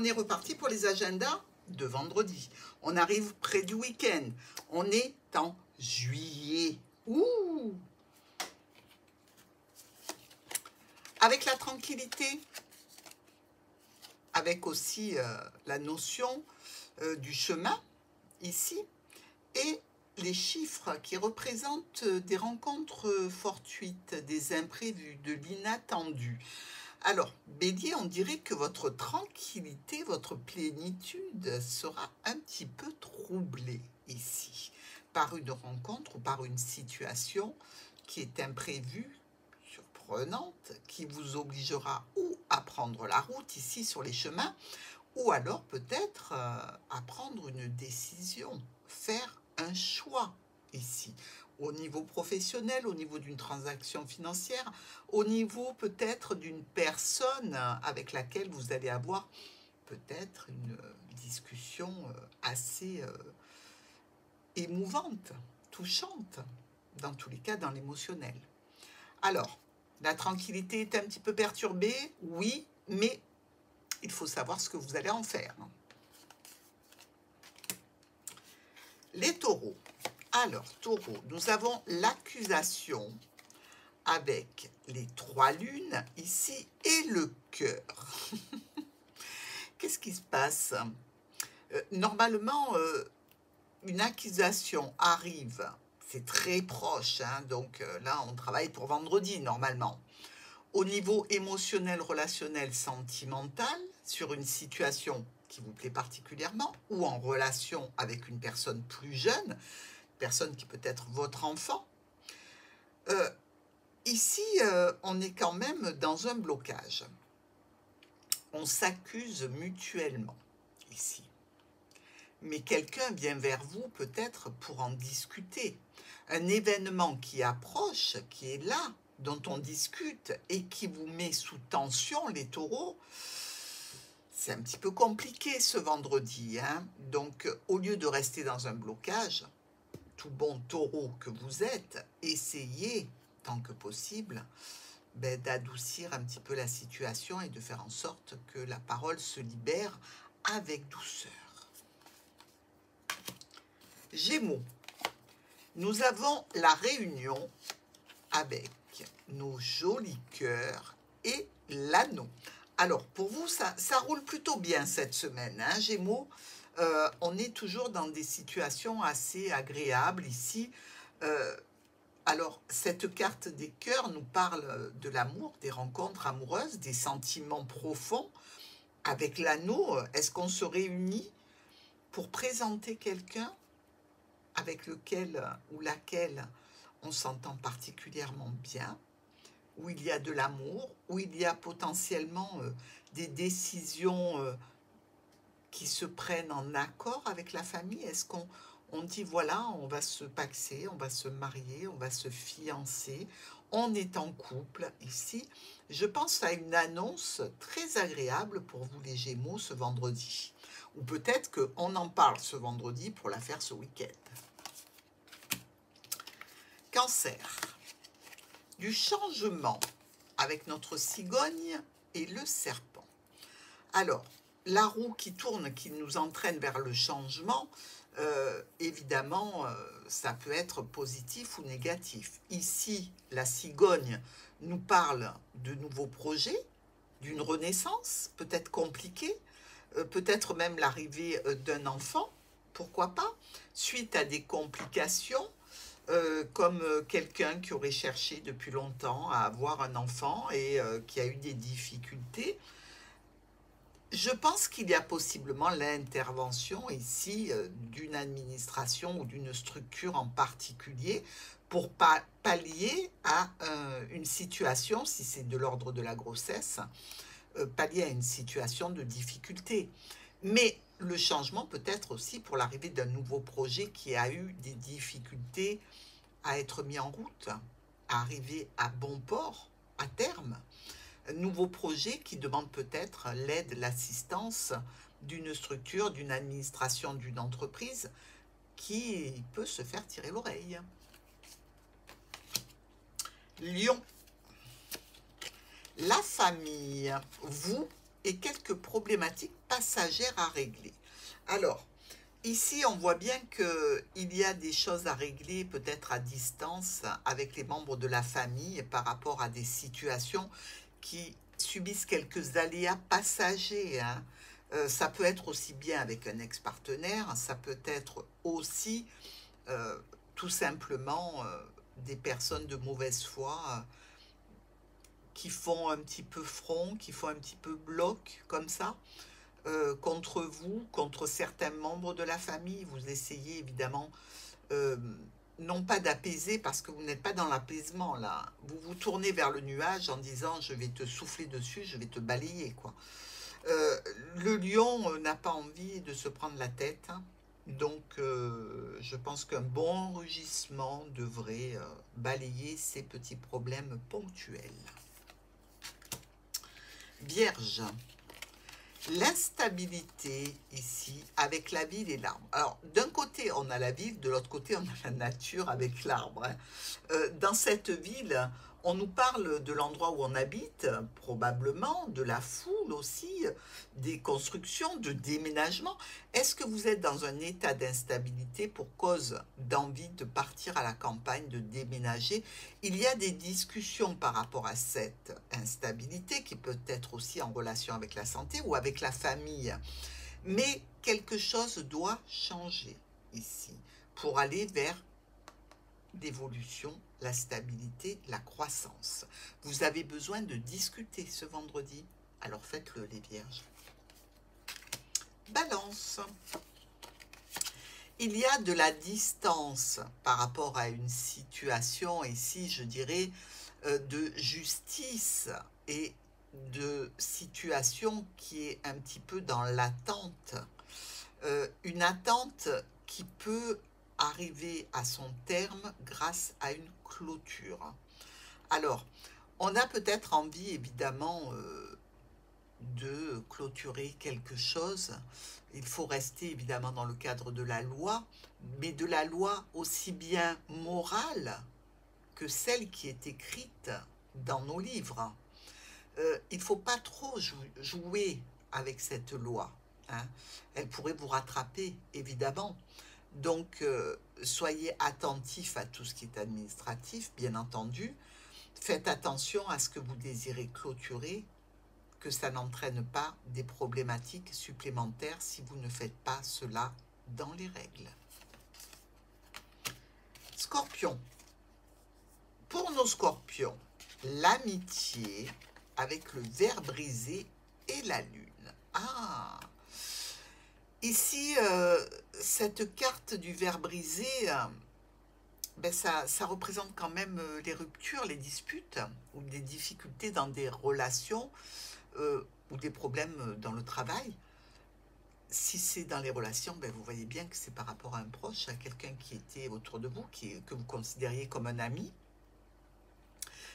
on est reparti pour les agendas de vendredi. On arrive près du week-end. On est en juillet. Ouh! Avec la tranquillité, avec aussi la notion du chemin ici, et les chiffres qui représentent des rencontres fortuites, des imprévus, de l'inattendu. Alors, Bélier, on dirait que votre tranquillité, votre plénitude sera un petit peu troublée ici, par une rencontre ou par une situation qui est imprévue, surprenante, qui vous obligera ou à prendre la route ici sur les chemins, ou alors peut-être à prendre une décision, faire un choix ici, au niveau professionnel, au niveau d'une transaction financière, au niveau peut-être d'une personne avec laquelle vous allez avoir peut-être une discussion assez émouvante, touchante, dans tous les cas dans l'émotionnel. Alors, la tranquillité est un petit peu perturbée, oui, mais il faut savoir ce que vous allez en faire. Les taureaux. Alors, taureaux, nous avons l'accusation avec les 3 lunes ici et le cœur. Qu'est-ce qui se passe? Normalement, une accusation arrive, c'est très proche, hein, donc là, on travaille pour vendredi normalement. Au niveau émotionnel, relationnel, sentimental, sur une situation qui vous plaît particulièrement, ou en relation avec une personne plus jeune, personne qui peut être votre enfant. Ici, on est quand même dans un blocage. On s'accuse mutuellement, ici. Mais quelqu'un vient vers vous peut-être pour en discuter. Un événement qui approche, qui est là, dont on discute et qui vous met sous tension, les taureaux, c'est un petit peu compliqué ce vendredi, hein. Donc, au lieu de rester dans un blocage, tout bon taureau que vous êtes, essayez, tant que possible, d'adoucir un petit peu la situation et de faire en sorte que la parole se libère avec douceur. Gémeaux, nous avons la réunion avec nos jolis cœurs et l'anneau. Alors, pour vous, ça roule plutôt bien cette semaine, hein, Gémeaux. On est toujours dans des situations assez agréables ici. Alors, cette carte des cœurs nous parle de l'amour, des rencontres amoureuses, des sentiments profonds. Avec l'anneau, est-ce qu'on se réunit pour présenter quelqu'un avec lequel ou laquelle on s'entend particulièrement bien, où il y a de l'amour, où il y a potentiellement des décisions qui se prennent en accord avec la famille? Est-ce qu'on dit, voilà, on va se paxer, on va se marier, on va se fiancer, on est en couple ici? Je pense à une annonce très agréable pour vous les Gémeaux ce vendredi. Ou peut-être qu'on en parle ce vendredi pour la faire ce week-end. Cancer. Du changement avec notre cigogne et le serpent. Alors, la roue qui tourne, qui nous entraîne vers le changement, évidemment, ça peut être positif ou négatif. Ici, la cigogne nous parle de nouveaux projets, d'une renaissance, peut-être compliquée, peut-être même l'arrivée d'un enfant, pourquoi pas, suite à des complications, comme quelqu'un qui aurait cherché depuis longtemps à avoir un enfant et qui a eu des difficultés. Je pense qu'il y a possiblement l'intervention ici d'une administration ou d'une structure en particulier pour pallier à une situation, si c'est de l'ordre de la grossesse, pallier à une situation de difficulté. Mais le changement peut être aussi pour l'arrivée d'un nouveau projet qui a eu des difficultés à être mis en route, à arriver à bon port, à terme. Un nouveau projet qui demande peut-être l'aide, l'assistance d'une structure, d'une administration, d'une entreprise qui peut se faire tirer l'oreille. Lion. La famille, vous et quelques problématiques passagères à régler. Alors, ici, on voit bien qu'il y a des choses à régler peut-être à distance avec les membres de la famille par rapport à des situations qui subissent quelques aléas passagers, hein. Ça peut être aussi bien avec un ex-partenaire, ça peut être aussi tout simplement des personnes de mauvaise foi qui font un petit peu front, qui font un petit peu bloc comme ça. Contre vous, contre certains membres de la famille. Vous essayez évidemment, euh, non pas d'apaiser, parce que vous n'êtes pas dans l'apaisement là. Vous vous tournez vers le nuage en disant je vais te souffler dessus, je vais te balayer quoi. Le lion n'a pas envie de se prendre la tête, hein. Donc je pense qu'un bon rugissement devrait balayer ces petits problèmes ponctuels. Vierge. L'instabilité ici avec la ville et l'arbre. Alors d'un côté on a la ville, de l'autre côté on a la nature avec l'arbre, hein. Dans cette ville on nous parle de l'endroit où on habite, probablement, de la foule aussi, des constructions, de déménagement. Est-ce que vous êtes dans un état d'instabilité pour cause d'envie de partir à la campagne, de déménager? Il y a des discussions par rapport à cette instabilité qui peut être aussi en relation avec la santé ou avec la famille. Mais quelque chose doit changer ici pour aller vers l'évolution, la stabilité, la croissance. Vous avez besoin de discuter ce vendredi, alors faites-le les vierges. Balance. Il y a de la distance par rapport à une situation ici, je dirais, de justice et de situation qui est un petit peu dans l'attente. Une attente qui peut arriver à son terme grâce à une clôture. Alors, on a peut-être envie évidemment de clôturer quelque chose. Il faut rester évidemment dans le cadre de la loi, mais de la loi aussi bien morale que celle qui est écrite dans nos livres. Il ne faut pas trop jouer avec cette loi, hein. Elle pourrait vous rattraper, évidemment. Donc, soyez attentifs à tout ce qui est administratif, bien entendu. Faites attention à ce que vous désirez clôturer, que ça n'entraîne pas des problématiques supplémentaires si vous ne faites pas cela dans les règles. Scorpion. Pour nos scorpions, l'amitié avec le ver brisé et la lune. Ah! Ici, cette carte du ver brisé, ben ça représente quand même les ruptures, les disputes ou des difficultés dans des relations ou des problèmes dans le travail. Si c'est dans les relations, ben vous voyez bien que c'est par rapport à un proche, à quelqu'un qui était autour de vous, que vous considériez comme un ami.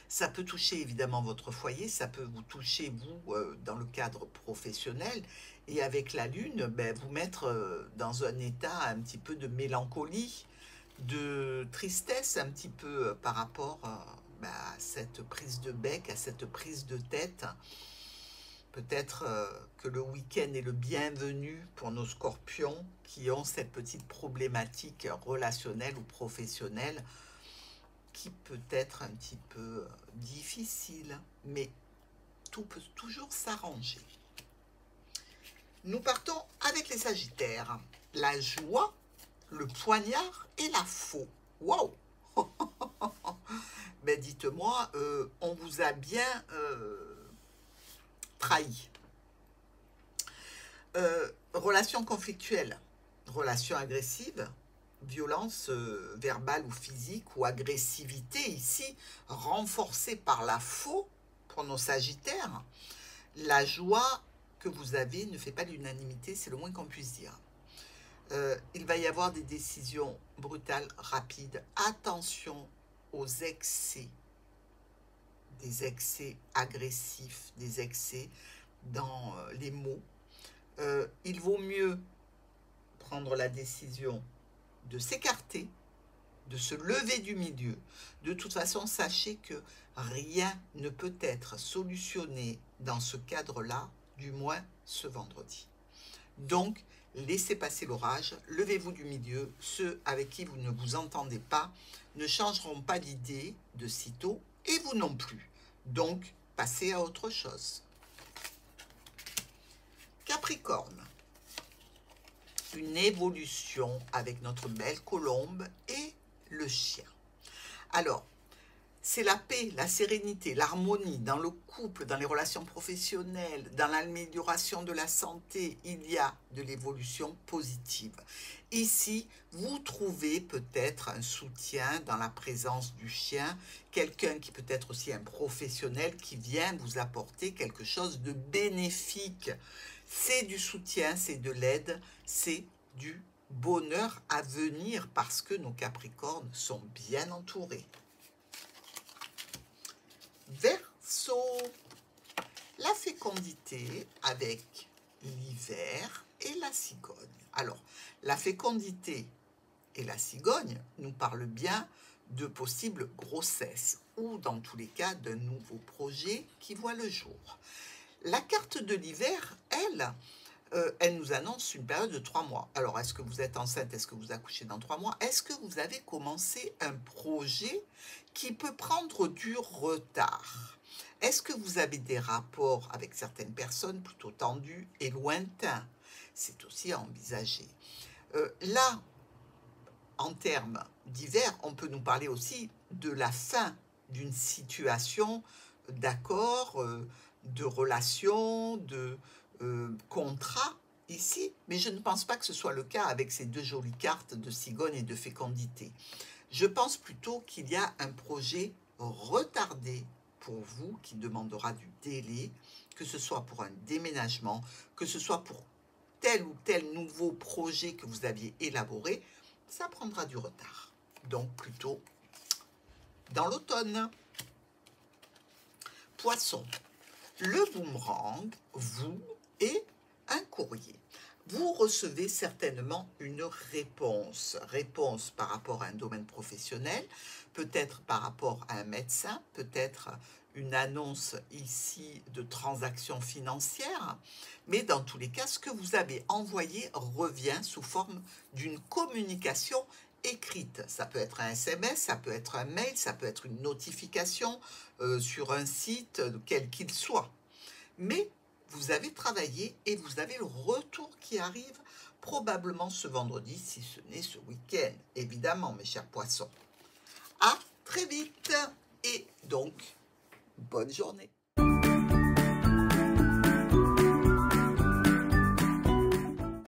Ça peut toucher évidemment votre foyer, ça peut vous toucher vous dans le cadre professionnel et avec la lune, ben, vous mettre dans un état un petit peu de mélancolie, de tristesse un petit peu par rapport ben, à cette prise de bec, à cette prise de tête. Peut-être que le week-end est le bienvenu pour nos scorpions qui ont cette petite problématique relationnelle ou professionnelle qui peut être un petit peu difficile, mais tout peut toujours s'arranger. Nous partons avec les Sagittaires. La joie, le poignard et la faux. Waouh! Ben dites-moi, on vous a bien trahi. Relation conflictuelle, relation agressive, violence verbale ou physique ou agressivité ici, renforcée par la faux pour nos Sagittaires. La joie que vous avez ne fait pas l'unanimité, c'est le moins qu'on puisse dire. Il va y avoir des décisions brutales, rapides. Attention aux excès, des excès agressifs, des excès dans les mots. Il vaut mieux prendre la décision de s'écarter, de se lever du milieu. De toute façon, sachez que rien ne peut être solutionné dans ce cadre-là du moins ce vendredi. Donc, laissez passer l'orage, levez-vous du milieu, ceux avec qui vous ne vous entendez pas ne changeront pas d'idée de sitôt, et vous non plus. Donc, passez à autre chose. Capricorne, une évolution avec notre belle colombe et le chien. Alors, c'est la paix, la sérénité, l'harmonie dans le couple, dans les relations professionnelles, dans l'amélioration de la santé. Il y a de l'évolution positive. Ici, vous trouvez peut-être un soutien dans la présence du chien, quelqu'un qui peut être aussi un professionnel qui vient vous apporter quelque chose de bénéfique. C'est du soutien, c'est de l'aide, c'est du bonheur à venir parce que nos Capricornes sont bien entourés. Verseau, la fécondité avec l'hiver et la cigogne. Alors, la fécondité et la cigogne nous parlent bien de possibles grossesses ou dans tous les cas d'un nouveau projet qui voit le jour. La carte de l'hiver, elle nous annonce une période de 3 mois. Alors, est-ce que vous êtes enceinte? Est-ce que vous accouchez dans 3 mois? Est-ce que vous avez commencé un projet qui peut prendre du retard? Est-ce que vous avez des rapports avec certaines personnes plutôt tendus et lointains? C'est aussi à envisager. Là, en termes d'hiver, on peut nous parler aussi de la fin d'une situation d'accord, de relation, de contrat ici, mais je ne pense pas que ce soit le cas avec ces deux jolies cartes de cigogne et de fécondité. Je pense plutôt qu'il y a un projet retardé pour vous qui demandera du délai, que ce soit pour un déménagement, que ce soit pour tel ou tel nouveau projet que vous aviez élaboré, ça prendra du retard. Donc plutôt dans l'automne. Poisson, le boomerang, vous et un courrier. Vous recevez certainement une réponse par rapport à un domaine professionnel, peut-être par rapport à un médecin, peut-être une annonce ici de transactions financières, mais dans tous les cas, ce que vous avez envoyé revient sous forme d'une communication écrite. Ça peut être un SMS, ça peut être un mail, ça peut être une notification sur un site, quel qu'il soit. Mais vous avez travaillé et vous avez le retour qui arrive probablement ce vendredi, si ce n'est ce week-end, évidemment, mes chers poissons. À très vite et donc, bonne journée.